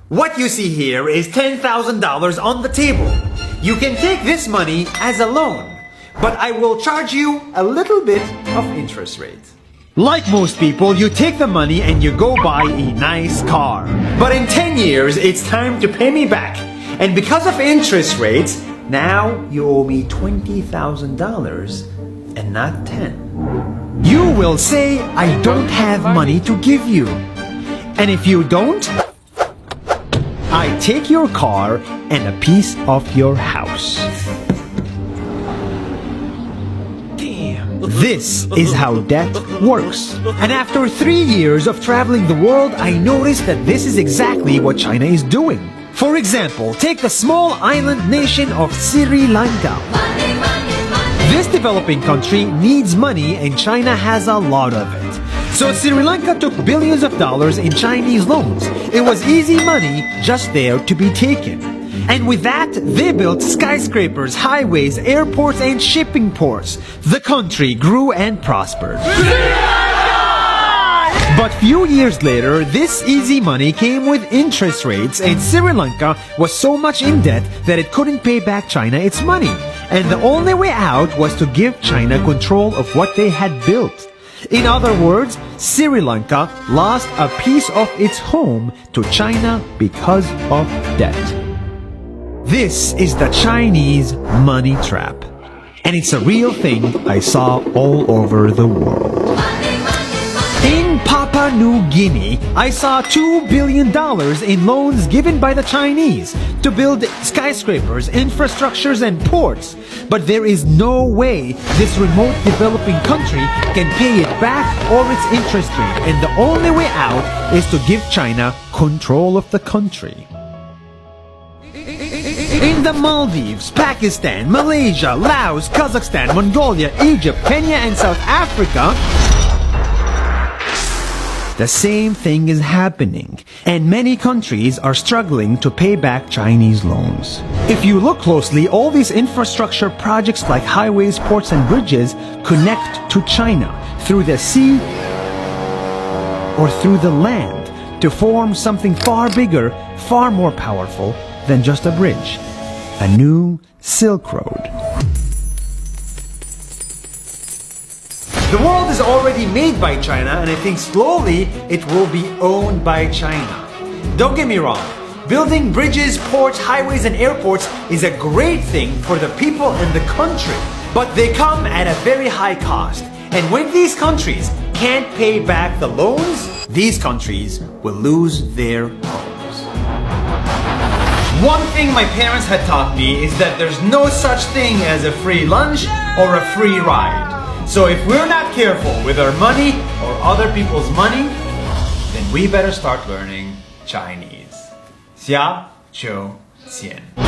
What you see here is $10,000 on the table. You can take this money as a loan, but I will charge you a little bit of interest rate. Like most people, you take the money and you go buy a nice car. But in 10 years, it's time to pay me back. And because of interest rates, now you owe me $20,000 and not 10. You will say, I don't have money to give you. And if you don't, I take your car and a piece of your house. This is how debt works. And after 3 years of traveling the world, I noticed that this is exactly what China is doing. For example, take the small island nation of Sri Lanka. This developing country needs money and China has a lot of it. So Sri Lanka took billions of dollars in Chinese loans. It was easy money just there to be taken. And with that, they built skyscrapers, highways, airports, and shipping ports. The country grew and prospered. But few years later, this easy money came with interest rates, and Sri Lanka was so much in debt that it couldn't pay back China its money. And the only way out was to give China control of what they had built. In other words, Sri Lanka lost a piece of its home to China because of debt. This is the Chinese money trap. And it's a real thing I saw all over the world. In Papua New Guinea, I saw $2 billion in loans given by the Chinese to build skyscrapers, infrastructures, and ports. But there is no way this remote developing country can pay it back or its interest rate. And the only way out is to give China control of the country. In the Maldives, Pakistan, Malaysia, Laos, Kazakhstan, Mongolia, Egypt, Kenya, and South Africa, the same thing is happening, and many countries are struggling to pay back Chinese loans. If you look closely, all these infrastructure projects like highways, ports, and bridges connect to China through the sea or through the land to form something far bigger, far more powerful than just a bridge. A new Silk Road. The world is already made by China, and I think slowly it will be owned by China. Don't get me wrong, building bridges, ports, highways, and airports is a great thing for the people and the country, but they come at a very high cost. And when these countries can't pay back the loans, these countries will lose their homes. One thing my parents had taught me is that there's no such thing as a free lunch or a free ride. So if we're not careful with our money or other people's money, then we better start learning Chinese. 下周见。